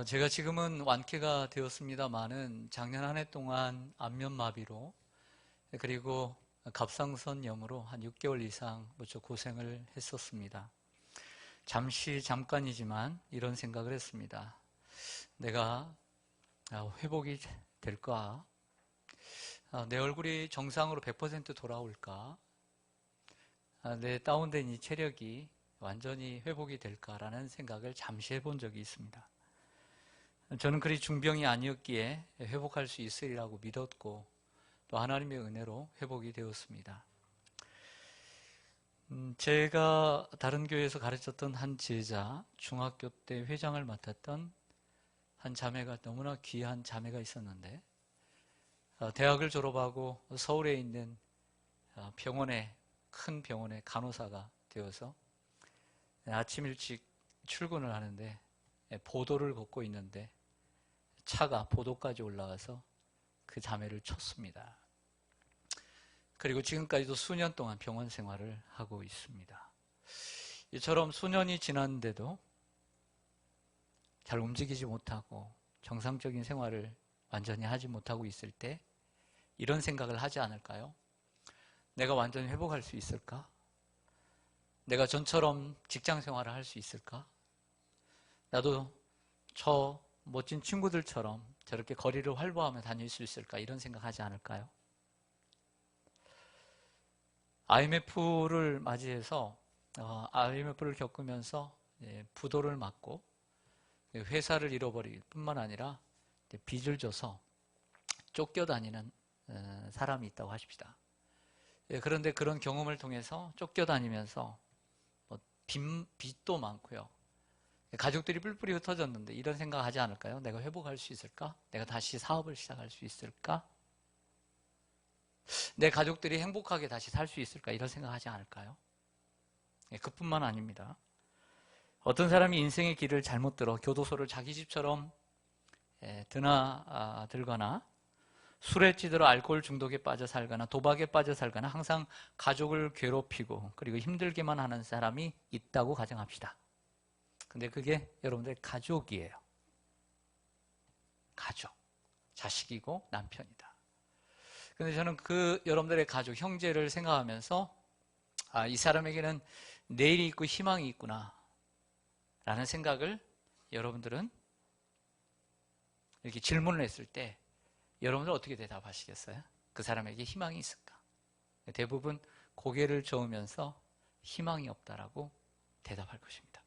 제가 지금은 완쾌가 되었습니다마는 작년 한 해 동안 안면마비로 그리고 갑상선염으로 한 6개월 이상 무척 고생을 했었습니다. 잠깐이지만 이런 생각을 했습니다. 내가 회복이 될까? 내 얼굴이 정상으로 100% 돌아올까? 내 다운된 이 체력이 완전히 회복이 될까라는 생각을 잠시 해본 적이 있습니다. 저는 그리 중병이 아니었기에 회복할 수 있으리라고 믿었고 또 하나님의 은혜로 회복이 되었습니다. 제가 다른 교회에서 가르쳤던 한 제자, 중학교 때 회장을 맡았던 한 자매가 너무나 귀한 자매가 있었는데 대학을 졸업하고 서울에 있는 큰 병원의 간호사가 되어서 아침 일찍 출근을 하는데 보도를 걷고 있는데 차가 보도까지 올라가서 그 자매를 쳤습니다. 그리고 지금까지도 수년 동안 병원 생활을 하고 있습니다. 이처럼 수년이 지났는데도 잘 움직이지 못하고 정상적인 생활을 완전히 하지 못하고 있을 때 이런 생각을 하지 않을까요? 내가 완전히 회복할 수 있을까? 내가 전처럼 직장 생활을 할 수 있을까? 나도 저 멋진 친구들처럼 저렇게 거리를 활보하며 다닐 수 있을까? 이런 생각하지 않을까요? IMF를 맞이해서 IMF를 겪으면서 부도를 맞고 회사를 잃어버릴 뿐만 아니라 빚을 져서 쫓겨다니는 사람이 있다고 하십시다. 그런데 그런 경험을 통해서 쫓겨다니면서 빚도 많고요. 가족들이 뿔뿔이 흩어졌는데 이런 생각하지 않을까요? 내가 회복할 수 있을까? 내가 다시 사업을 시작할 수 있을까? 내 가족들이 행복하게 다시 살 수 있을까? 이런 생각하지 않을까요? 그뿐만 아닙니다. 어떤 사람이 인생의 길을 잘못 들어 교도소를 자기 집처럼 드나들거나 술에 찌들어 알코올 중독에 빠져 살거나 도박에 빠져 살거나 항상 가족을 괴롭히고 그리고 힘들게만 하는 사람이 있다고 가정합시다. 근데 그게 여러분들의 가족이에요. 가족. 자식이고 남편이다. 근데 저는 그 여러분들의 가족, 형제를 생각하면서 이 사람에게는 내일이 있고 희망이 있구나 라는 생각을 여러분들은 이렇게 질문을 했을 때 여러분들 어떻게 대답하시겠어요? 그 사람에게 희망이 있을까? 대부분 고개를 저으면서 희망이 없다라고 대답할 것입니다.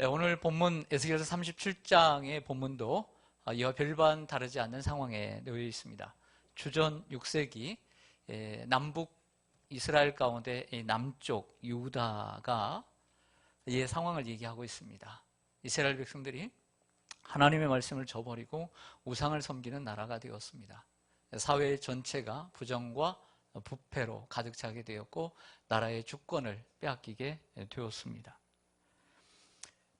오늘 본문 에스겔서 37장의 본문도 이와 별반 다르지 않는 상황에 놓여 있습니다. 주전 6세기 남북 이스라엘 가운데 남쪽 유다가 이 상황을 얘기하고 있습니다. 이스라엘 백성들이 하나님의 말씀을 저버리고 우상을 섬기는 나라가 되었습니다. 사회 전체가 부정과 부패로 가득 차게 되었고 나라의 주권을 빼앗기게 되었습니다.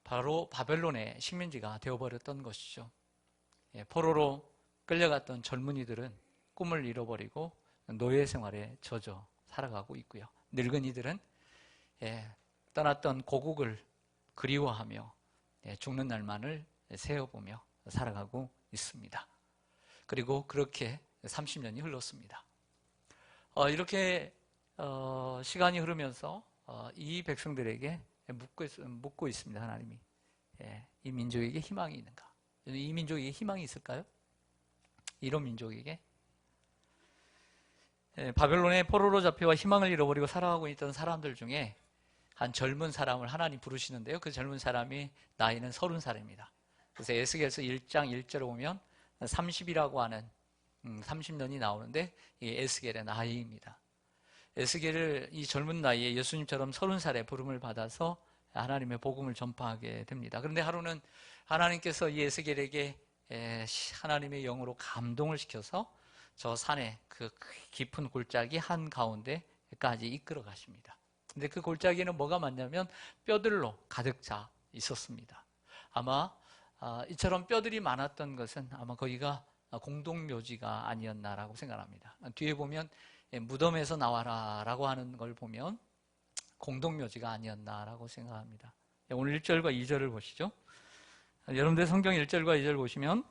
바로 바벨론의 식민지가 되어버렸던 것이죠. 포로로 끌려갔던 젊은이들은 꿈을 잃어버리고 노예 생활에 젖어 살아가고 있고요. 늙은이들은 떠났던 고국을 그리워하며 죽는 날만을 세어보며 살아가고 있습니다. 그리고 그렇게 30년이 흘렀습니다. 이렇게 시간이 흐르면서 이 백성들에게 묻고 있습니다. 하나님이 이 민족에게 희망이 있는가? 이 민족에게 희망이 있을까요? 이런 민족에게 바벨론의 포로로 잡혀와 희망을 잃어버리고 살아가고 있던 사람들 중에 한 젊은 사람을 하나님 부르시는데요. 그 젊은 사람이 나이는 30살입니다. 그래서 에스겔서 1장 1절에 보면 30이라고 하는 30년이 나오는데 이게 에스겔의 나이입니다. 에스겔을 이 젊은 나이에 예수님처럼 30살에 부름을 받아서 하나님의 복음을 전파하게 됩니다. 그런데 하루는 하나님께서 이 에스겔에게 하나님의 영으로 감동을 시켜서 저 산의 그 깊은 골짜기 한가운데까지 이끌어 가십니다. 근데 그 골짜기에는 뭐가 많냐면 뼈들로 가득 차 있었습니다. 아마 이처럼 뼈들이 많았던 것은 아마 거기가 공동묘지가 아니었나라고 생각합니다. 뒤에 보면 무덤에서 나와라 라고 하는 걸 보면 공동묘지가 아니었나라고 생각합니다. 오늘 1절과 2절을 보시죠. 여러분들 성경 1절과 2절 보시면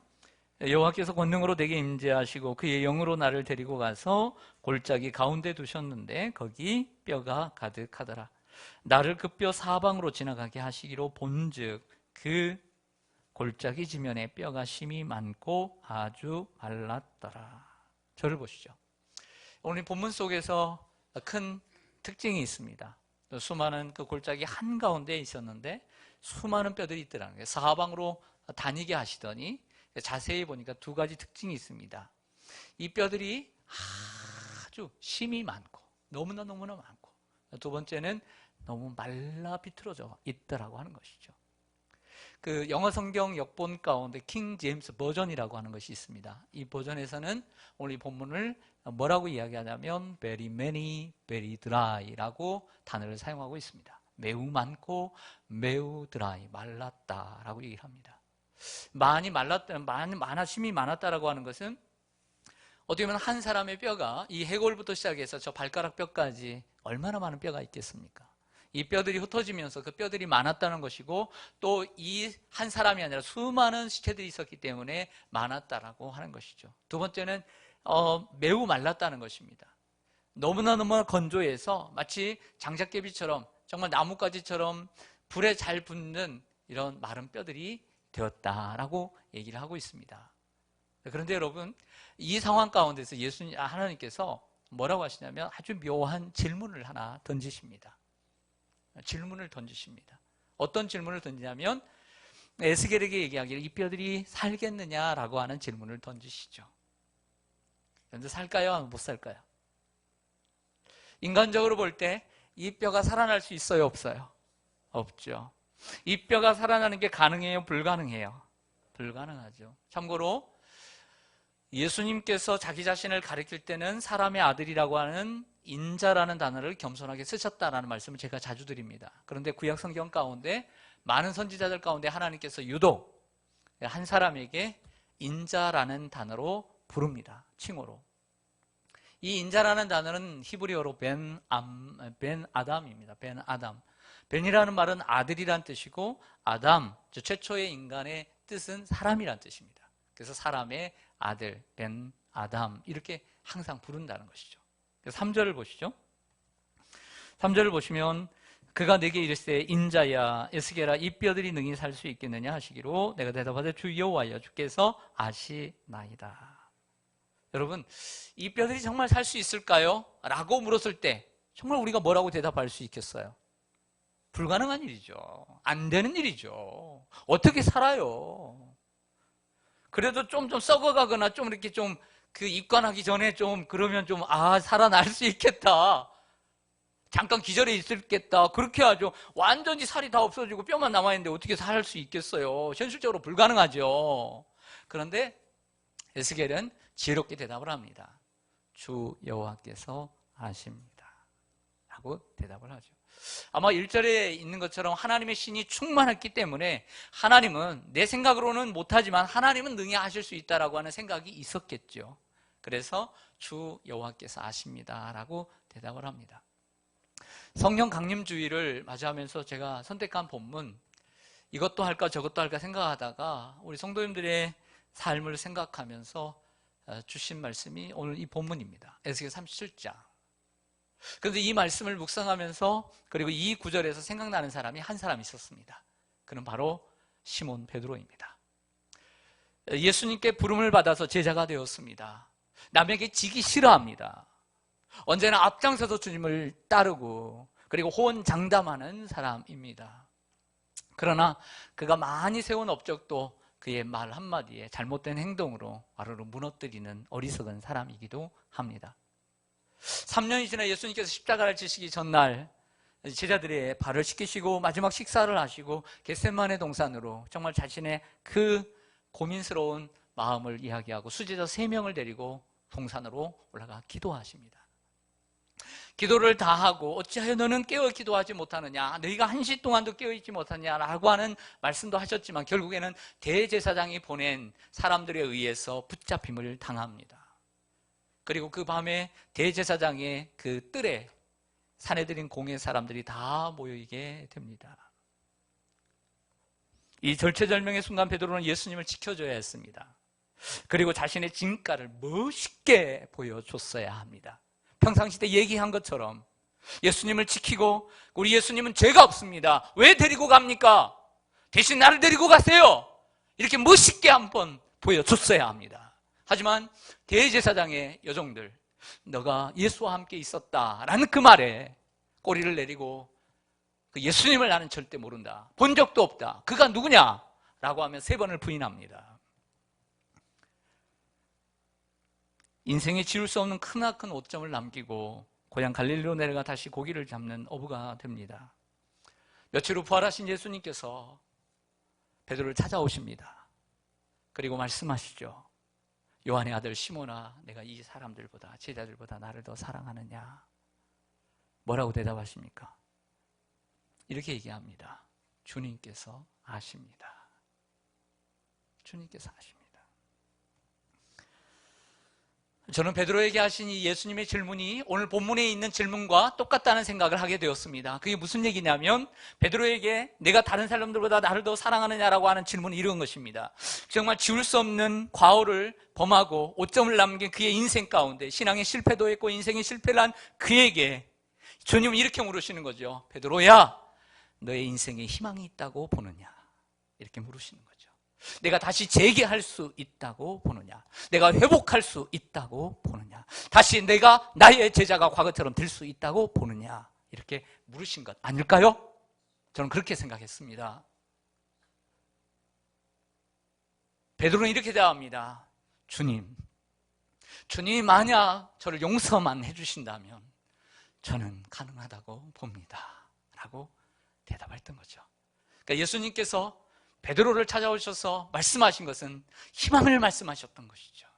여호와께서 권능으로 내게 임재하시고 그의 영으로 나를 데리고 가서 골짜기 가운데 두셨는데 거기 뼈가 가득하더라. 나를 그 뼈 사방으로 지나가게 하시기로 본즉 그 골짜기 지면에 뼈가 심이 많고 아주 말랐더라. 저를 보시죠. 오늘 본문 속에서 큰 특징이 있습니다. 수많은 그 골짜기 한가운데 있었는데 수많은 뼈들이 있더라는 거예요. 사방으로 다니게 하시더니 자세히 보니까 두 가지 특징이 있습니다. 이 뼈들이 아주 심이 많고 너무나 많고, 두 번째는 너무 말라 비틀어져 있더라고 하는 것이죠. 그 영어 성경 역본 가운데 킹 제임스 버전이라고 하는 것이 있습니다. 이 버전에서는 오늘 이 본문을 뭐라고 이야기하냐면 very many, very dry라고 단어를 사용하고 있습니다. 매우 많고 매우 dry, 말랐다라고 얘기를 합니다. 많이 말랐다, 심이 많았다라고 하는 것은 어떻게 보면 한 사람의 뼈가 이 해골부터 시작해서 저 발가락 뼈까지 얼마나 많은 뼈가 있겠습니까? 이 뼈들이 흩어지면서 그 뼈들이 많았다는 것이고, 또 이 한 사람이 아니라 수많은 시체들이 있었기 때문에 많았다라고 하는 것이죠. 두 번째는 매우 말랐다는 것입니다. 너무나 건조해서 마치 장작개비처럼 정말 나뭇가지처럼 불에 잘 붙는 이런 마른 뼈들이 되었다라고 얘기를 하고 있습니다. 그런데 여러분, 이 상황 가운데서 하나님께서 뭐라고 하시냐면 아주 묘한 질문을 하나 던지십니다. 질문을 던지십니다. 어떤 질문을 던지냐면 에스겔에게 얘기하기를 이 뼈들이 살겠느냐라고 하는 질문을 던지시죠. 그런데 살까요? 못 살까요? 인간적으로 볼 때 이 뼈가 살아날 수 있어요? 없어요? 없죠. 이 뼈가 살아나는 게 가능해요? 불가능해요? 불가능하죠. 참고로 예수님께서 자기 자신을 가리킬 때는 사람의 아들이라고 하는 인자라는 단어를 겸손하게 쓰셨다라는 말씀을 제가 자주 드립니다. 그런데 구약 성경 가운데 많은 선지자들 가운데 하나님께서 유독 한 사람에게 인자라는 단어로 부릅니다. 칭호로. 이 인자라는 단어는 히브리어로 벤 아담입니다. 벤 아담. 벤이라는 말은 아들이란 뜻이고, 아담, 최초의 인간의 뜻은 사람이란 뜻입니다. 그래서 사람의 아들, 벤 아담, 이렇게 항상 부른다는 것이죠. 3절을 보시죠. 3절을 보시면 그가 내게 이르시되 인자야 에스겔아 이 뼈들이 능히 살 수 있겠느냐 하시기로 내가 대답하되 주 여호와여 주께서 아시나이다. 여러분, 이 뼈들이 정말 살 수 있을까요? 라고 물었을 때 정말 우리가 뭐라고 대답할 수 있겠어요? 불가능한 일이죠. 안 되는 일이죠. 어떻게 살아요? 그래도 좀 썩어가거나 좀 이렇게 좀 그 입관하기 전에 좀 그러면 좀 살아날 수 있겠다. 잠깐 기절해 있겠다. 그렇게 하죠. 완전히 살이 다 없어지고 뼈만 남아있는데 어떻게 살 수 있겠어요? 현실적으로 불가능하죠. 그런데 에스겔은 지혜롭게 대답을 합니다. 주 여호와께서 아십니다. 라고 대답을 하죠. 아마 1절에 있는 것처럼 하나님의 신이 충만했기 때문에 하나님은 내 생각으로는 못하지만 하나님은 능히 하실 수 있다라고 하는 생각이 있었겠죠. 그래서 주 여호와께서 아십니다. 라고 대답을 합니다. 성령 강림주의를 맞이하면서 제가 선택한 본문, 이것도 할까 저것도 할까 생각하다가 우리 성도님들의 삶을 생각하면서 주신 말씀이 오늘 이 본문입니다. 에스겔 37장. 그런데 이 말씀을 묵상하면서 그리고 이 구절에서 생각나는 사람이 한 사람 있었습니다. 그는 바로 시몬 베드로입니다. 예수님께 부름을 받아서 제자가 되었습니다. 남에게 지기 싫어합니다. 언제나 앞장서서 주님을 따르고 그리고 호언장담하는 사람입니다. 그러나 그가 많이 세운 업적도 그의 말 한마디에 잘못된 행동으로 와르르 무너뜨리는 어리석은 사람이기도 합니다. 3년이 지나 예수님께서 십자가를 지시기 전날 제자들의 발을 씻기시고 마지막 식사를 하시고 겟세마네 동산으로 정말 자신의 그 고민스러운 마음을 이야기하고 수제자 3명을 데리고 동산으로 올라가 기도하십니다. 기도를 다 하고 어찌하여 너는 깨어 기도하지 못하느냐, 너희가 1시 동안도 깨어있지 못하냐라고 하는 말씀도 하셨지만 결국에는 대제사장이 보낸 사람들에 의해서 붙잡힘을 당합니다. 그리고 그 밤에 대제사장의 그 뜰에 사내들인 공회 사람들이 다 모이게 됩니다. 이 절체절명의 순간 베드로는 예수님을 지켜줘야 했습니다. 그리고 자신의 진가를 멋있게 보여줬어야 합니다. 평상시 때 얘기한 것처럼 예수님을 지키고, 우리 예수님은 죄가 없습니다. 왜 데리고 갑니까? 대신 나를 데리고 가세요. 이렇게 멋있게 한번 보여줬어야 합니다. 하지만 대제사장의 여종들, 너가 예수와 함께 있었다라는 그 말에 꼬리를 내리고, 그 예수님을 나는 절대 모른다, 본 적도 없다, 그가 누구냐? 라고 하면 3번을 부인합니다. 인생에 지울 수 없는 크나큰 오점을 남기고 고향 갈릴리로 내려가 다시 고기를 잡는 어부가 됩니다. 며칠 후 부활하신 예수님께서 베드로를 찾아오십니다. 그리고 말씀하시죠. 요한의 아들 시몬아, 내가 이 사람들보다, 제자들보다 나를 더 사랑하느냐? 뭐라고 대답하십니까? 이렇게 얘기합니다. 주님께서 아십니다. 주님께서 아십니다. 저는 베드로에게 하신 이 예수님의 질문이 오늘 본문에 있는 질문과 똑같다는 생각을 하게 되었습니다. 그게 무슨 얘기냐면, 베드로에게 내가 다른 사람들보다 나를 더 사랑하느냐라고 하는 질문은 이런 것입니다. 정말 지울 수 없는 과오를 범하고 오점을 남긴 그의 인생 가운데 신앙의 실패도 했고 인생의 실패를 한 그에게 주님은 이렇게 물으시는 거죠. 베드로야, 너의 인생에 희망이 있다고 보느냐? 이렇게 물으시는 거죠. 내가 다시 재개할 수 있다고 보느냐? 내가 회복할 수 있다고 보느냐? 다시 내가 나의 제자가 과거처럼 될 수 있다고 보느냐? 이렇게 물으신 것 아닐까요? 저는 그렇게 생각했습니다. 베드로는 이렇게 대답합니다. 주님이 만약 저를 용서만 해주신다면 저는 가능하다고 봅니다. 라고 대답했던 거죠. 그러니까 예수님께서 베드로를 찾아오셔서 말씀하신 것은 희망을 말씀하셨던 것이죠.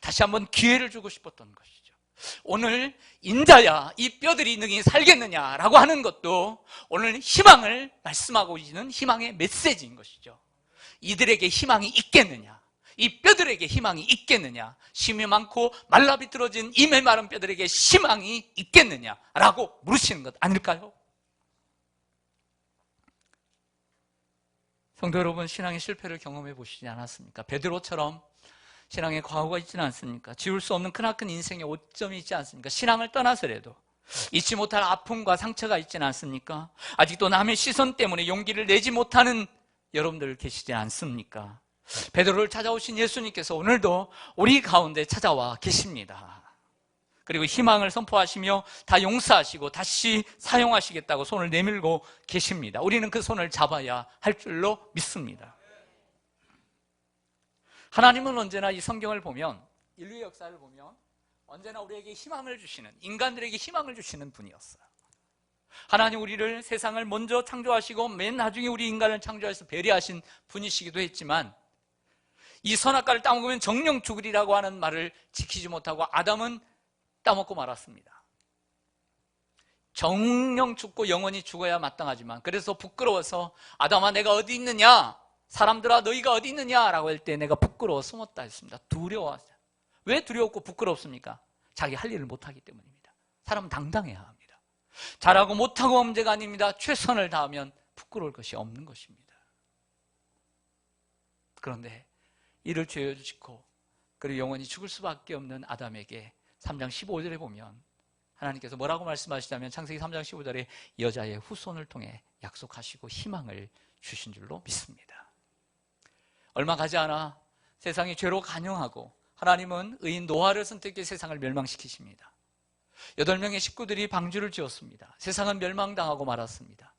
다시 한번 기회를 주고 싶었던 것이죠. 오늘 인자야 이 뼈들이 능히 살겠느냐라고 하는 것도 오늘 희망을 말씀하고 있는 희망의 메시지인 것이죠. 이들에게 희망이 있겠느냐? 이 뼈들에게 희망이 있겠느냐? 심이 많고 말라 비틀어진 이 메마른 뼈들에게 희망이 있겠느냐라고 물으시는 것 아닐까요? 성도 여러분, 신앙의 실패를 경험해 보시지 않았습니까? 베드로처럼 신앙의 과오가 있지는 않습니까? 지울 수 없는 크나큰 인생의 오점이 있지 않습니까? 신앙을 떠나서라도 잊지 못할 아픔과 상처가 있지는 않습니까? 아직도 남의 시선 때문에 용기를 내지 못하는 여러분들 계시지 않습니까? 베드로를 찾아오신 예수님께서 오늘도 우리 가운데 찾아와 계십니다. 그리고 희망을 선포하시며 다 용서하시고 다시 사용하시겠다고 손을 내밀고 계십니다. 우리는 그 손을 잡아야 할 줄로 믿습니다. 하나님은 언제나 이 성경을 보면, 인류의 역사를 보면 언제나 우리에게 희망을 주시는, 인간들에게 희망을 주시는 분이었어요. 하나님 우리를, 세상을 먼저 창조하시고 맨 나중에 우리 인간을 창조해서 배려하신 분이시기도 했지만, 이 선악과를 따먹으면 정령 죽으리라고 하는 말을 지키지 못하고 아담은 따먹고 말았습니다. 정령 죽고 영원히 죽어야 마땅하지만, 그래서 부끄러워서 아담아 내가 어디 있느냐, 사람들아 너희가 어디 있느냐 라고 할 때 내가 부끄러워 숨었다 했습니다. 두려워. 왜 두려웠고 부끄럽습니까? 자기 할 일을 못하기 때문입니다. 사람은 당당해야 합니다. 잘하고 못하고 문제가 아닙니다. 최선을 다하면 부끄러울 것이 없는 것입니다. 그런데 이를 죄를 짓고 그리고 영원히 죽을 수밖에 없는 아담에게 3장 15절에 보면 하나님께서 뭐라고 말씀하시냐면, 창세기 3장 15절에 여자의 후손을 통해 약속하시고 희망을 주신 줄로 믿습니다. 얼마 가지 않아 세상이 죄로 간영하고 하나님은 의인 노아를 선택해 세상을 멸망시키십니다. 8명의 식구들이 방주를 지었습니다. 세상은 멸망당하고 말았습니다.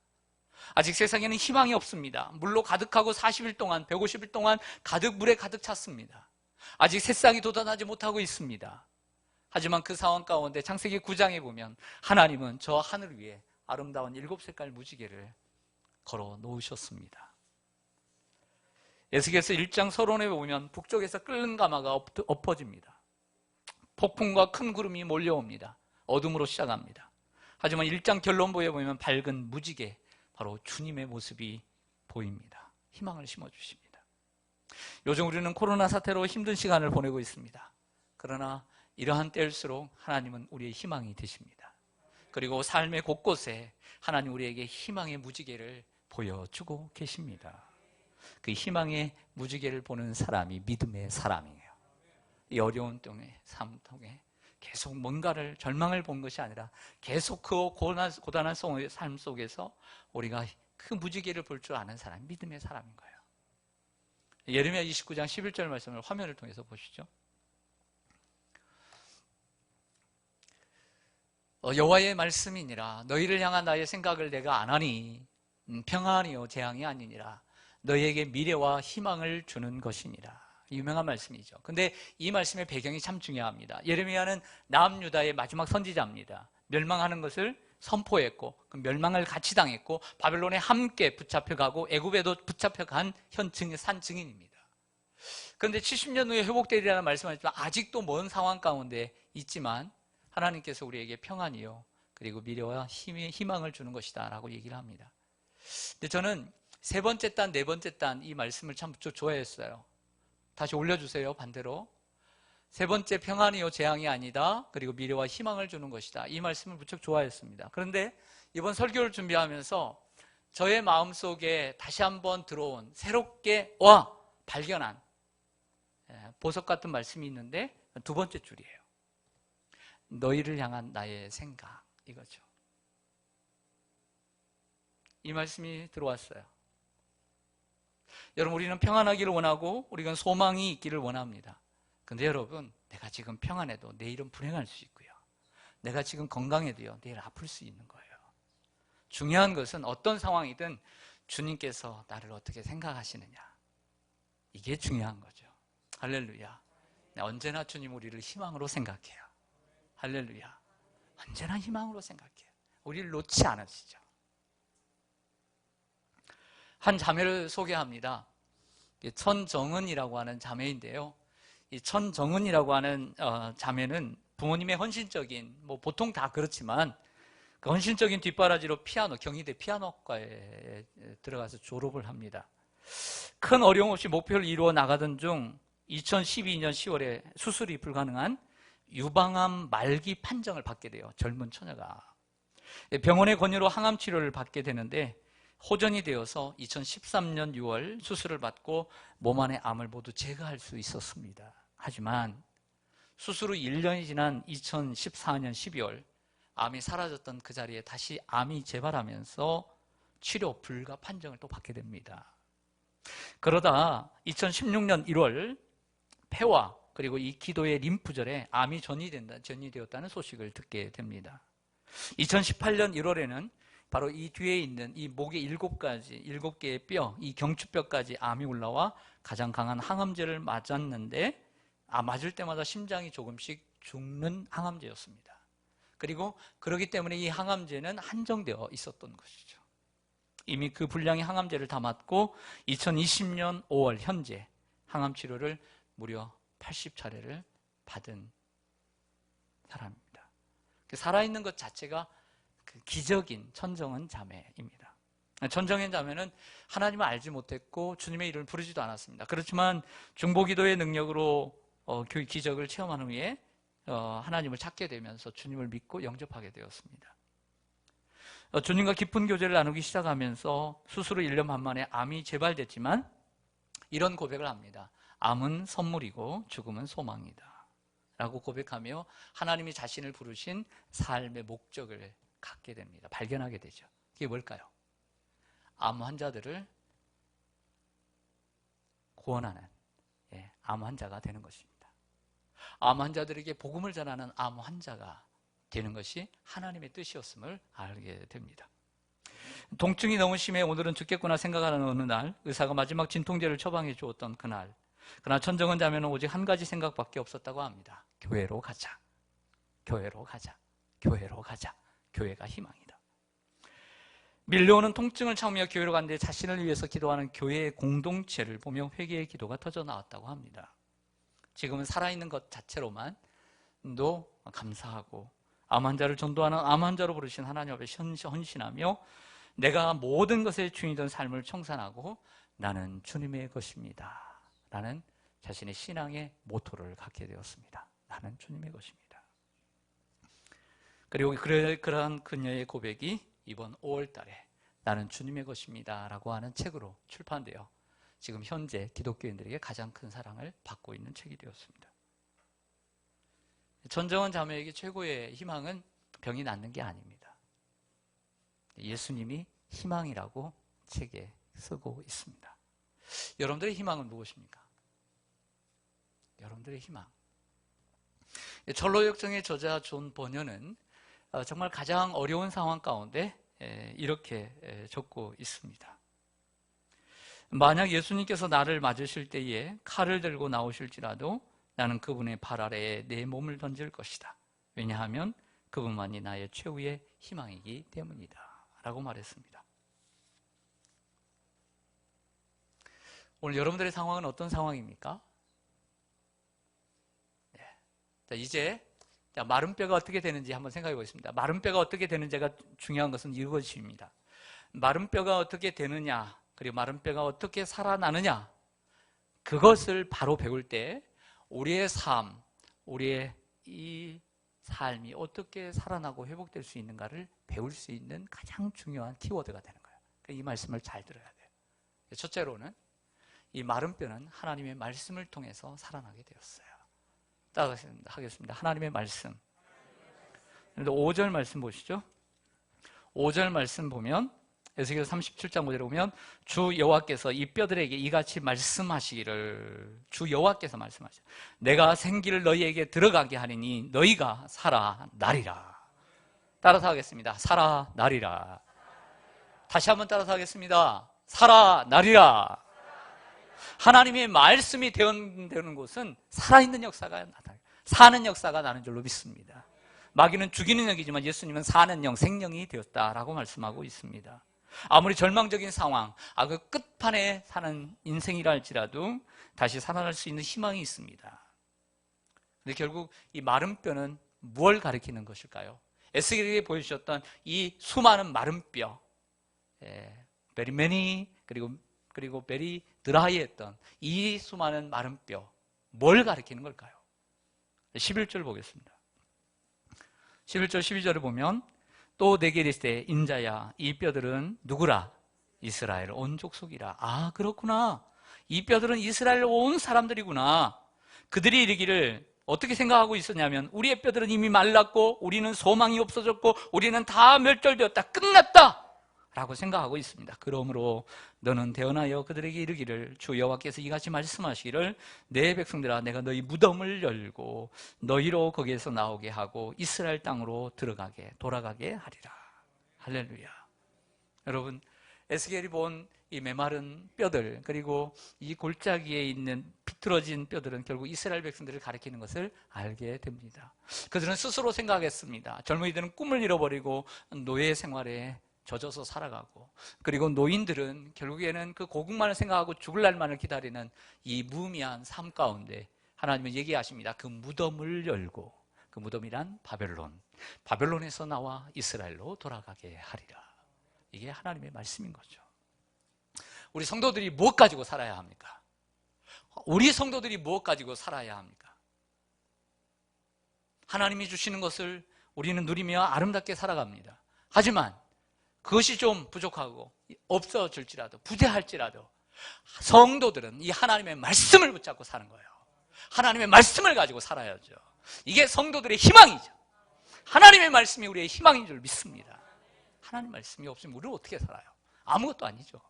아직 세상에는 희망이 없습니다. 물로 가득하고 40일 동안, 150일 동안 가득 물에 가득 찼습니다. 아직 새싹이 돋아나지 못하고 있습니다. 하지만 그 상황 가운데 창세기 9장에 보면 하나님은 저 하늘 위에 아름다운 7색깔 무지개를 걸어 놓으셨습니다. 에스겔서 1장 서론에 보면 북쪽에서 끓는 가마가 엎어집니다. 폭풍과 큰 구름이 몰려옵니다. 어둠으로 시작합니다. 하지만 1장 결론부에 보면 밝은 무지개, 바로 주님의 모습이 보입니다. 희망을 심어주십니다. 요즘 우리는 코로나 사태로 힘든 시간을 보내고 있습니다. 그러나 이러한 때일수록 하나님은 우리의 희망이 되십니다. 그리고 삶의 곳곳에 하나님 우리에게 희망의 무지개를 보여주고 계십니다. 그 희망의 무지개를 보는 사람이 믿음의 사람이에요. 이 어려운 삶 통에 계속 뭔가를 절망을 본 것이 아니라 계속 그 고단한 삶 속에서 우리가 그 무지개를 볼 줄 아는 사람이 믿음의 사람인 거예요. 예레미야 29장 11절 말씀을 화면을 통해서 보시죠. 여호와의 말씀이니라. 너희를 향한 나의 생각을 내가 아나니 평안이요 재앙이 아니니라. 너희에게 미래와 희망을 주는 것이니라. 유명한 말씀이죠. 근데 이 말씀의 배경이 참 중요합니다. 예레미야는 남유다의 마지막 선지자입니다. 멸망하는 것을 선포했고 그 멸망을 같이 당했고 바벨론에 함께 붙잡혀가고 애굽에도 붙잡혀간 산 증인입니다. 그런데 70년 후에 회복되리라는 말씀하지만 아직도 먼 상황 가운데 있지만 하나님께서 우리에게 평안이요 그리고 미래와 희망을 주는 것이다 라고 얘기를 합니다. 근데 저는 세 번째 단, 네 번째 단 이 말씀을 참 좋아했어요. 다시 올려주세요. 반대로. 세 번째 평안이요 재앙이 아니다. 그리고 미래와 희망을 주는 것이다. 이 말씀을 무척 좋아했습니다. 그런데 이번 설교를 준비하면서 저의 마음속에 다시 한번 들어온 새롭게 발견한 보석 같은 말씀이 있는데 두 번째 줄이에요. 너희를 향한 나의 생각 이거죠. 이 말씀이 들어왔어요. 여러분 우리는 평안하기를 원하고 우리는 소망이 있기를 원합니다. 근데 여러분 내가 지금 평안해도 내일은 불행할 수 있고요. 내가 지금 건강해도요 내일 아플 수 있는 거예요. 중요한 것은 어떤 상황이든 주님께서 나를 어떻게 생각하시느냐 이게 중요한 거죠. 할렐루야. 언제나 주님 우리를 희망으로 생각해요. 할렐루야. 언제나 희망으로 생각해요. 우리를 놓지 않으시죠. 한 자매를 소개합니다. 천정은이라고 하는 자매인데요. 이 천정은이라고 하는 자매는 부모님의 헌신적인 보통 다 그렇지만 그 헌신적인 뒷바라지로 경희대 피아노과에 들어가서 졸업을 합니다. 큰 어려움 없이 목표를 이루어 나가던 중 2012년 10월에 수술이 불가능한 유방암 말기 판정을 받게 돼요. 젊은 처녀가. 병원의 권유로 항암 치료를 받게 되는데 호전이 되어서 2013년 6월 수술을 받고 몸 안의 암을 모두 제거할 수 있었습니다. 하지만 수술 후 1년이 지난 2014년 12월 암이 사라졌던 그 자리에 다시 암이 재발하면서 치료 불가 판정을 또 받게 됩니다. 그러다 2016년 1월 폐와 그리고 이 기도의 림프절에 암이 전이되었다는 소식을 듣게 됩니다. 2018년 1월에는 바로 이 뒤에 있는 이 목의 7개의 뼈, 이 경추뼈까지 암이 올라와 가장 강한 항암제를 맞았는데 맞을 때마다 심장이 조금씩 죽는 항암제였습니다. 그리고 그렇기 때문에 이 항암제는 한정되어 있었던 것이죠. 이미 그 분량의 항암제를 다 맞고 2020년 5월 현재 항암치료를 무려 80차례를 받은 사람입니다. 살아있는 것 자체가 그 기적인 천정은 자매입니다. 천정은 자매는 하나님을 알지 못했고 주님의 이름을 부르지도 않았습니다. 그렇지만 중보기도의 능력으로 기적을 체험한 후에 하나님을 찾게 되면서 주님을 믿고 영접하게 되었습니다. 주님과 깊은 교제를 나누기 시작하면서 수술 후 1년 반 만에 암이 재발됐지만 이런 고백을 합니다. 암은 선물이고 죽음은 소망이다 라고 고백하며 하나님이 자신을 부르신 삶의 목적을 갖게 됩니다. 발견하게 되죠. 그게 뭘까요? 암 환자들을 구원하는 암 환자가 되는 것입니다. 암 환자들에게 복음을 전하는 암 환자가 되는 것이 하나님의 뜻이었음을 알게 됩니다. 통증이 너무 심해 오늘은 죽겠구나 생각하는 어느 날 의사가 마지막 진통제를 처방해 주었던 그날, 그러나 천정은 자매는 오직 한 가지 생각밖에 없었다고 합니다. 교회로 가자. 교회로 가자. 교회로 가자. 교회가 희망이다. 밀려오는 통증을 참으며 교회로 갔는데 자신을 위해서 기도하는 교회의 공동체를 보며 회개의 기도가 터져 나왔다고 합니다. 지금은 살아있는 것 자체로만도 감사하고 암 환자를 전도하는 암 환자로 부르신 하나님 앞에 헌신하며 내가 모든 것의 주인이던 삶을 청산하고 나는 주님의 것입니다 라는 자신의 신앙의 모토를 갖게 되었습니다. 나는 주님의 것입니다. 그리고 그러한 그녀의 고백이 이번 5월 달에 나는 주님의 것입니다 라고 하는 책으로 출판되어 지금 현재 기독교인들에게 가장 큰 사랑을 받고 있는 책이 되었습니다. 전정원 자매에게 최고의 희망은 병이 낫는 게 아닙니다. 예수님이 희망이라고 책에 쓰고 있습니다. 여러분들의 희망은 무엇입니까? 여러분들의 희망. 절로역정의 저자 존 버녀는 정말 가장 어려운 상황 가운데 이렇게 적고 있습니다. 만약 예수님께서 나를 맞으실 때에 칼을 들고 나오실지라도 나는 그분의 발 아래에 내 몸을 던질 것이다. 왜냐하면 그분만이 나의 최후의 희망이기 때문이다 라고 말했습니다. 오늘 여러분들의 상황은 어떤 상황입니까? 자, 이제 마른 뼈가 어떻게 되는지 한번 생각해 보겠습니다. 마른 뼈가 어떻게 되는지가 중요한 것은 이것입니다. 마른 뼈가 어떻게 되느냐, 그리고 마른 뼈가 어떻게 살아나느냐, 그것을 바로 배울 때 우리의 삶, 우리의 이 삶이 어떻게 살아나고 회복될 수 있는가를 배울 수 있는 가장 중요한 키워드가 되는 거예요. 이 말씀을 잘 들어야 돼요. 첫째로는 이 마른 뼈는 하나님의 말씀을 통해서 살아나게 되었어요. 따라하겠습니다. 하나님의 말씀. 5절 말씀 보시죠. 5절 말씀 보면 에스겔 37장 5절에 보면 주 여호와께서 이 뼈들에게 이같이 말씀하시기를, 주 여호와께서 말씀하시기를, 내가 생기를 너희에게 들어가게 하리니 너희가 살아나리라. 따라서 하겠습니다. 살아나리라. 다시 한번 따라서 하겠습니다. 살아나리라. 하나님의 말씀이 되는 곳은 살아있는 역사가 나타나요. 사는 역사가 나는 줄로 믿습니다. 마귀는 죽이는 영이지만 예수님은 사는 영, 생명이 되었다라고 말씀하고 있습니다. 아무리 절망적인 상황, 그 끝판에 사는 인생이라 할지라도 다시 살아날 수 있는 희망이 있습니다. 근데 결국 이 마른 뼈는 무엇을 가리키는 것일까요? 에스겔에게 보여주셨던 이 수많은 마른 뼈, very many, 그리고 very 드라이했던 이 수많은 마른 뼈, 뭘 가리키는 걸까요? 11절 보겠습니다. 11절 12절을 보면 또 내게 이르시되 인자야 이 뼈들은 누구라? 이스라엘 온 족속이라. 아, 그렇구나. 이 뼈들은 이스라엘 온 사람들이구나. 그들이 이르기를 어떻게 생각하고 있었냐면 우리의 뼈들은 이미 말랐고 우리는 소망이 없어졌고 우리는 다 멸절되었다, 끝났다 라고 생각하고 있습니다. 그러므로 너는 대언하여 그들에게 이르기를 주 여호와께서 이같이 말씀하시기를 내 백성들아 내가 너희 무덤을 열고 너희로 거기에서 나오게 하고 이스라엘 땅으로 돌아가게 하리라. 할렐루야. 여러분, 에스겔이 본 이 메마른 뼈들, 그리고 이 골짜기에 있는 비틀어진 뼈들은 결국 이스라엘 백성들을 가리키는 것을 알게 됩니다. 그들은 스스로 생각했습니다. 젊은이들은 꿈을 잃어버리고 노예 생활에 젖어서 살아가고, 그리고 노인들은 결국에는 그 고국만을 생각하고 죽을 날만을 기다리는 이 무의미한 삶 가운데 하나님은 얘기하십니다. 그 무덤을 열고, 그 무덤이란 바벨론에서 나와 이스라엘로 돌아가게 하리라. 이게 하나님의 말씀인 거죠. 우리 성도들이 무엇 가지고 살아야 합니까? 우리 성도들이 무엇 가지고 살아야 합니까? 하나님이 주시는 것을 우리는 누리며 아름답게 살아갑니다. 하지만 그것이 좀 부족하고 없어질지라도, 부재할지라도 성도들은 이 하나님의 말씀을 붙잡고 사는 거예요. 하나님의 말씀을 가지고 살아야죠. 이게 성도들의 희망이죠. 하나님의 말씀이 우리의 희망인 줄 믿습니다. 하나님 말씀이 없으면 우리는 어떻게 살아요? 아무것도 아니죠.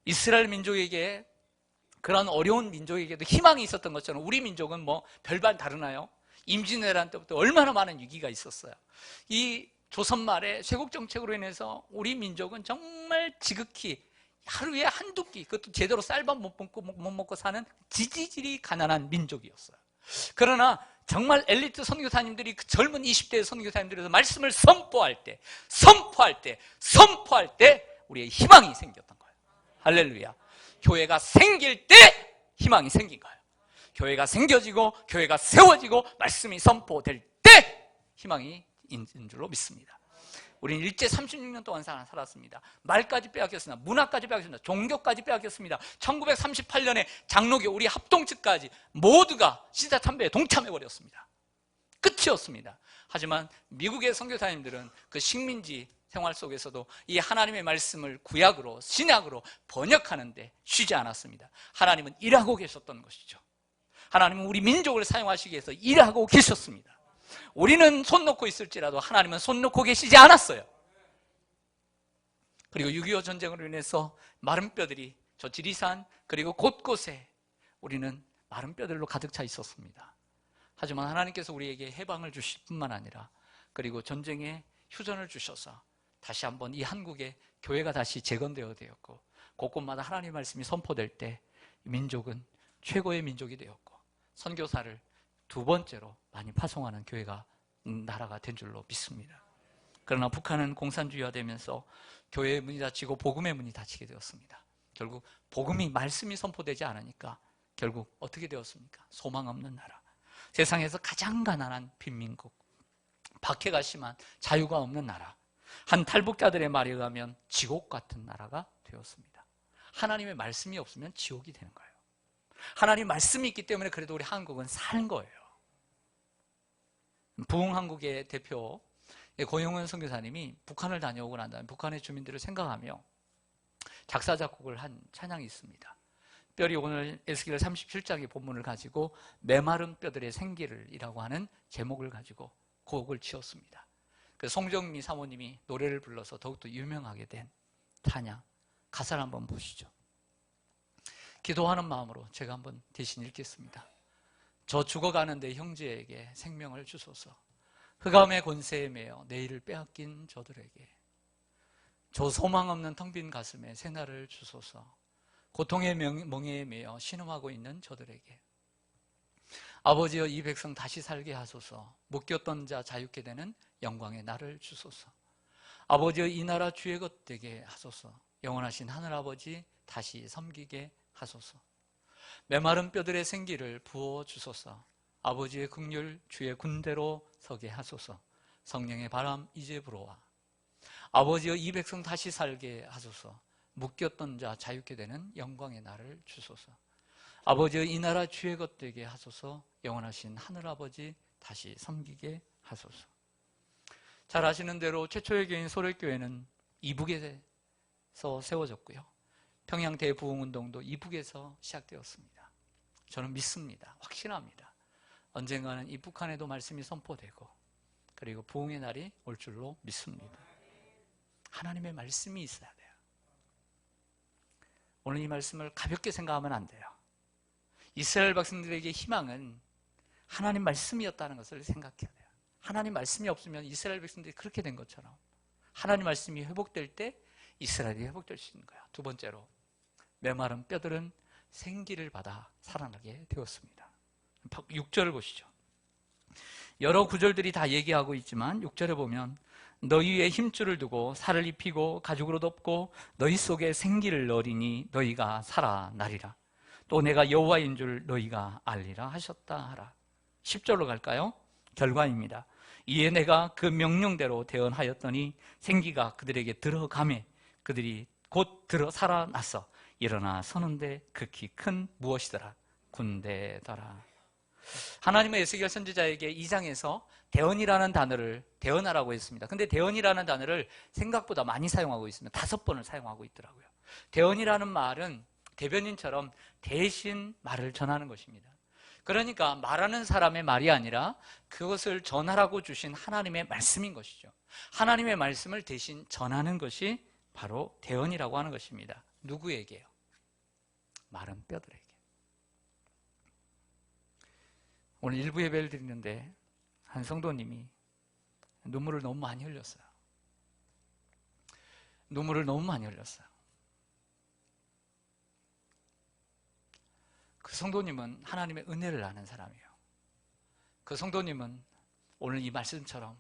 이스라엘 민족에게, 그런 어려운 민족에게도 희망이 있었던 것처럼 우리 민족은 뭐 별반 다르나요? 임진왜란 때부터 얼마나 많은 위기가 있었어요. 이 조선 말의 쇄국 정책으로 인해서 우리 민족은 정말 지극히 하루에 한두 끼, 그것도 제대로 쌀밥 못 먹고 사는 지지질이 가난한 민족이었어요. 그러나 정말 엘리트 선교사님들이, 그 젊은 20대 선교사님들에서 말씀을 선포할 때 우리의 희망이 생겼던 거예요. 할렐루야. 교회가 생길 때 희망이 생긴 거예요. 교회가 생겨지고 교회가 세워지고 말씀이 선포될 때 희망이 있는 줄로 믿습니다. 우리는 일제 36년 동안 살았습니다. 말까지 빼앗겼습니다. 문화까지 빼앗겼습니다. 종교까지 빼앗겼습니다. 1938년에 장로교, 우리 합동측까지 모두가 신사참배에 동참해버렸습니다. 끝이었습니다. 하지만 미국의 선교사님들은 그 식민지 생활 속에서도 이 하나님의 말씀을 구약으로 신약으로 번역하는데 쉬지 않았습니다. 하나님은 일하고 계셨던 것이죠. 하나님은 우리 민족을 사용하시기 위해서 일하고 계셨습니다. 우리는 손 놓고 있을지라도 하나님은 손 놓고 계시지 않았어요. 그리고 6.25 전쟁으로 인해서 마른 뼈들이 저 지리산 그리고 곳곳에 우리는 마른 뼈들로 가득 차 있었습니다. 하지만 하나님께서 우리에게 해방을 주실 뿐만 아니라 그리고 전쟁에 휴전을 주셔서 다시 한번 이 한국에 교회가 다시 재건되어 되었고 곳곳마다 하나님의 말씀이 선포될 때 민족은 최고의 민족이 되었고 선교사를 두 번째로 많이 파송하는 교회가 나라가 된 줄로 믿습니다. 그러나 북한은 공산주의화되면서 교회의 문이 닫히고 복음의 문이 닫히게 되었습니다. 결국 복음이 말씀이 선포되지 않으니까 결국 어떻게 되었습니까? 소망 없는 나라, 세상에서 가장 가난한 빈민국, 박해가 심한 자유가 없는 나라, 한 탈북자들의 말에 의하면 지옥 같은 나라가 되었습니다. 하나님의 말씀이 없으면 지옥이 되는 거예요. 하나님 말씀이 있기 때문에 그래도 우리 한국은 사는 거예요. 부흥한국의 대표 고용은 선교사님이 북한을 다녀오고 난 다음에 북한의 주민들을 생각하며 작사 작곡을 한 찬양이 있습니다. 특별히 오늘 에스겔 37장의 본문을 가지고 메마른 뼈들의 생기를 이라고 하는 제목을 가지고 곡을 지었습니다. 그 송정미 사모님이 노래를 불러서 더욱더 유명하게 된 찬양 가사를 한번 보시죠. 기도하는 마음으로 제가 한번 대신 읽겠습니다. 저 죽어가는데 형제에게 생명을 주소서. 흑암의 권세에 매여 내일을 빼앗긴 저들에게 저 소망 없는 텅 빈 가슴에 새날을 주소서. 고통의 멍에에 매여 신음하고 있는 저들에게 아버지여 이 백성 다시 살게 하소서. 묶였던 자 자유케 되는 영광의 날을 주소서. 아버지여 이 나라 주의 것 되게 하소서. 영원하신 하늘아버지 다시 섬기게 하소서. 메마른 뼈들의 생기를 부어주소서. 아버지의 긍휼 주의 군대로 서게 하소서. 성령의 바람 이제 불어와 아버지여 이 백성 다시 살게 하소서. 묶였던 자 자유케 되는 영광의 날을 주소서. 아버지여 이 나라 주의 것 되게 하소서. 영원하신 하늘아버지 다시 섬기게 하소서. 잘 아시는 대로 최초의 교회인 소래교회는 이북에서 세워졌고요. 평양 대부흥운동도 이북에서 시작되었습니다. 저는 믿습니다. 확신합니다. 언젠가는 이 북한에도 말씀이 선포되고 그리고 부흥의 날이 올 줄로 믿습니다. 하나님의 말씀이 있어야 돼요. 오늘 이 말씀을 가볍게 생각하면 안 돼요. 이스라엘 백성들에게 희망은 하나님 말씀이었다는 것을 생각해야 돼요. 하나님 말씀이 없으면 이스라엘 백성들이 그렇게 된 것처럼 하나님 말씀이 회복될 때 이스라엘이 회복될 수 있는 거예요. 두 번째로 메마른 뼈들은 생기를 받아 살아나게 되었습니다. 6절을 보시죠. 여러 구절들이 다 얘기하고 있지만 6절에 보면 너희 위에 힘줄을 두고 살을 입히고 가죽으로 덮고 너희 속에 생기를 넣으리니 너희가 살아나리라. 또 내가 여호와인 줄 너희가 알리라 하셨다 하라. 10절로 갈까요? 결과입니다. 이에 내가 그 명령대로 대언하였더니 생기가 그들에게 들어가매 그들이 곧 들어 살아났어. 일어나 서는데 극히 큰 무엇이더라? 군대더라. 하나님의 에스겔 선지자에게 2장에서 대언이라는 단어를 대언하라고 했습니다. 근데 대언이라는 단어를 생각보다 많이 사용하고 있습니다. 5번을 사용하고 있더라고요. 대언이라는 말은 대변인처럼 대신 말을 전하는 것입니다. 그러니까 말하는 사람의 말이 아니라 그것을 전하라고 주신 하나님의 말씀인 것이죠. 하나님의 말씀을 대신 전하는 것이 바로 대언이라고 하는 것입니다. 누구에게요? 마른 뼈들에게. 오늘 일부 예배를 드리는데 한 성도님이 눈물을 너무 많이 흘렸어요. 눈물을 너무 많이 흘렸어요. 그 성도님은 하나님의 은혜를 아는 사람이에요. 그 성도님은 오늘 이 말씀처럼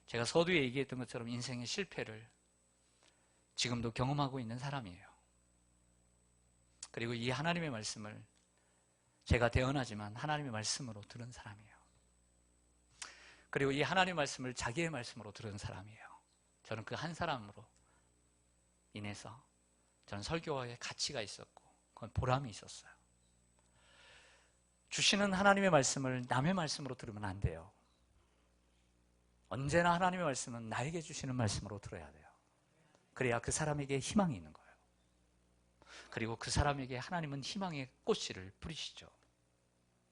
제가 서두에 얘기했던 것처럼 인생의 실패를 지금도 경험하고 있는 사람이에요. 그리고 이 하나님의 말씀을 제가 대언하지만 하나님의 말씀으로 들은 사람이에요. 그리고 이 하나님의 말씀을 자기의 말씀으로 들은 사람이에요. 저는 그 한 사람으로 인해서 저는 설교에 가치가 있었고 그건 보람이 있었어요. 주시는 하나님의 말씀을 남의 말씀으로 들으면 안 돼요. 언제나 하나님의 말씀은 나에게 주시는 말씀으로 들어야 돼요. 그래야 그 사람에게 희망이 있는 거예요. 그리고 그 사람에게 하나님은 희망의 꽃씨를 뿌리시죠.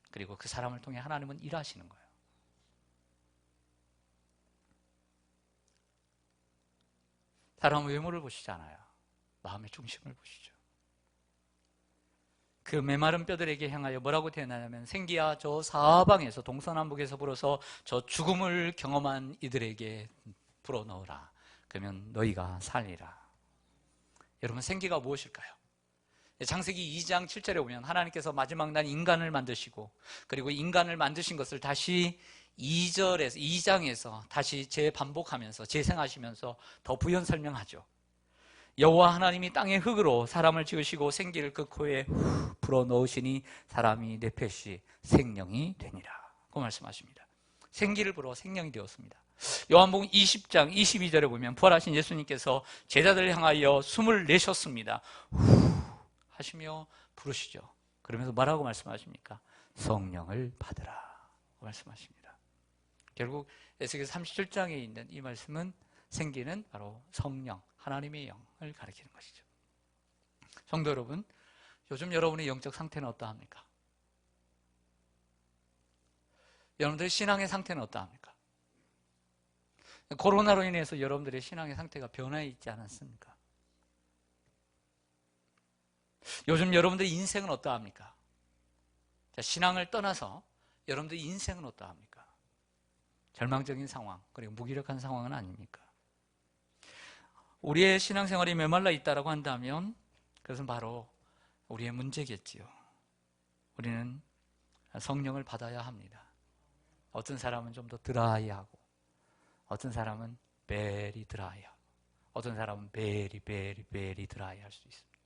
그리고 그 사람을 통해 하나님은 일하시는 거예요. 사람은 외모를 보시지 않아요. 마음의 중심을 보시죠. 그 메마른 뼈들에게 향하여 뭐라고 태어나냐면, 생기야 저 사방에서 동서남북에서 불어서 저 죽음을 경험한 이들에게 불어넣으라. 그러면 너희가 살리라. 여러분, 생기가 무엇일까요? 창세기 2장 7절에 보면 하나님께서 마지막 날 인간을 만드시고, 그리고 인간을 만드신 것을 다시 2장에서 다시 재반복하면서 재생하시면서 더 부연 설명하죠. 여호와 하나님이 땅의 흙으로 사람을 지으시고 생기를 그 코에 불어넣으시니 사람이 넷펫이 생명이 되니라. 그 말씀하십니다. 생기를 불어 생명이 되었습니다. 요한복음 20장 22절에 보면 부활하신 예수님께서 제자들을 향하여 숨을 내셨습니다. 하시며 부르시죠. 그러면서 뭐라고 말씀하십니까? 성령을 받으라 말씀하십니다. 결국 에스겔 37장에 있는 이 말씀은, 생기는 바로 성령, 하나님의 영을 가리키는 것이죠. 성도 여러분, 요즘 여러분의 영적 상태는 어떠합니까? 여러분들의 신앙의 상태는 어떠합니까? 코로나로 인해서 여러분들의 신앙의 상태가 변화해 있지 않았습니까? 요즘 여러분들의 인생은 어떠합니까? 신앙을 떠나서 여러분들의 인생은 어떠합니까? 절망적인 상황, 그리고 무기력한 상황은 아닙니까? 우리의 신앙생활이 메말라 있다고 한다면 그것은 바로 우리의 문제겠지요. 우리는 성령을 받아야 합니다. 어떤 사람은 좀 더 드라이하고, 어떤 사람은 베리 드라이하고, 어떤 사람은 베리 드라이할 수 있습니다.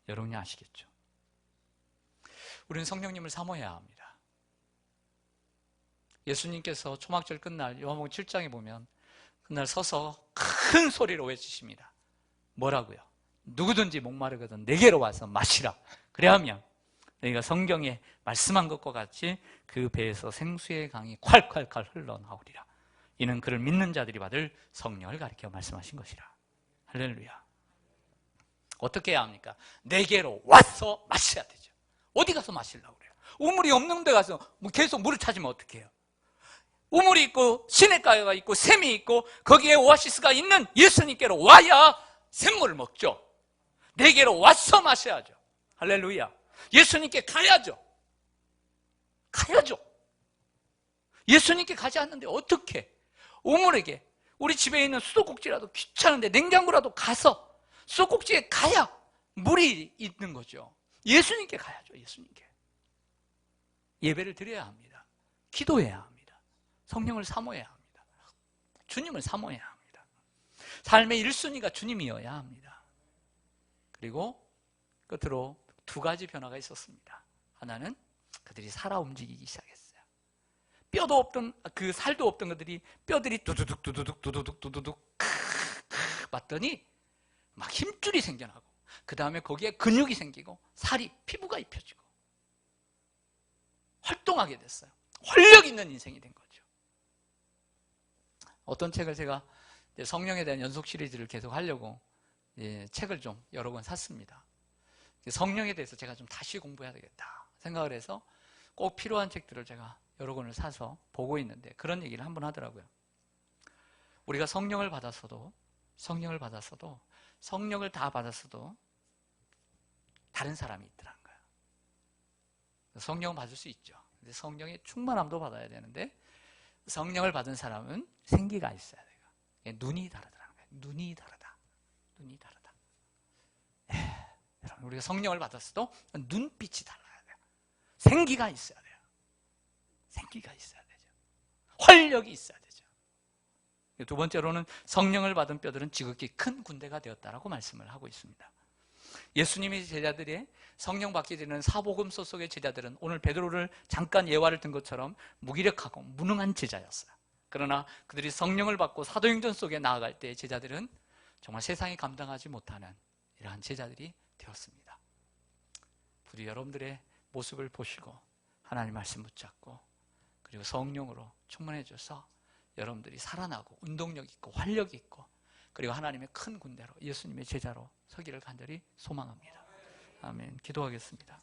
여러분이 아시겠죠? 우리는 성령님을 사모해야 합니다. 예수님께서 초막절 끝날 요한복음 7장에 보면 그날 서서 큰 소리로 외치십니다. 뭐라고요? 누구든지 목마르거든 내게로 와서 마시라. 그래야하면 너희가 성경에 말씀한 것과 같이 그 배에서 생수의 강이 콸콸콸 흘러나오리라. 이는 그를 믿는 자들이 받을 성령을 가리켜 말씀하신 것이라. 할렐루야. 어떻게 해야 합니까? 내게로 와서 마셔야 되죠. 어디 가서 마시려고 그래요? 우물이 없는 데 가서 계속 물을 찾으면 어떻게 해요? 우물이 있고 시냇가가 있고 샘이 있고 거기에 오아시스가 있는 예수님께로 와야 샘물을 먹죠. 내게로 와서 마셔야죠. 할렐루야. 예수님께 가야죠. 예수님께 가지 않는데 어떻게 우물에게, 우리 집에 있는 수도꼭지라도 귀찮은데 냉장고라도 가서 수도꼭지에 가야 물이 있는 거죠. 예수님께 가야죠. 예수님께 예배를 드려야 합니다. 기도해야 합니다. 성령을 사모해야 합니다. 주님을 사모해야 합니다. 삶의 1순위가 주님이어야 합니다. 그리고 끝으로 두 가지 변화가 있었습니다. 하나는 그들이 살아 움직이기 시작했어요. 뼈도 없던, 그 살도 없던 그들이 뼈들이 두두둑 맞더니 막 힘줄이 생겨나고, 그 다음에 거기에 근육이 생기고 살이, 피부가 입혀지고 활동하게 됐어요. 활력 있는 인생이 된 거죠. 어떤 책을 제가 성령에 대한 연속 시리즈를 계속 하려고 책을 좀 여러 권 샀습니다. 성령에 대해서 제가 좀 다시 공부해야 되겠다 생각을 해서 꼭 필요한 책들을 제가 여러 권을 사서 보고 있는데, 그런 얘기를 한번 하더라고요. 우리가 성령을 받았어도 성령을 다 받았어도 다른 사람이 있더라는 거예요. 성령 받을 수 있죠. 근데 성령의 충만함도 받아야 되는데, 성령을 받은 사람은 생기가 있어야 돼요. 눈이 다르더라는 거예요. 눈이 다르다. 여러분, 우리가 성령을 받았어도 눈빛이 달라야 돼요. 생기가 있어야 돼요. 활력이 있어야 되죠. 두 번째로는 성령을 받은 뼈들은 지극히 큰 군대가 되었다라고 말씀을 하고 있습니다. 예수님의 제자들의 성령 받게 되는 사복음서 속의 제자들은 오늘 베드로를 잠깐 예화를 든 것처럼 무기력하고 무능한 제자였어요. 그러나 그들이 성령을 받고 사도행전 속에 나아갈 때 제자들은 정말 세상이 감당하지 못하는 이러한 제자들이 되었습니다. 부디 여러분들의 모습을 보시고 하나님 말씀 붙잡고, 그리고 성령으로 충만해 줘서 여러분들이 살아나고 운동력 있고 활력 있고 그리고 하나님의 큰 군대로 예수님의 제자로 서기를 간절히 소망합니다. 아멘. 기도하겠습니다.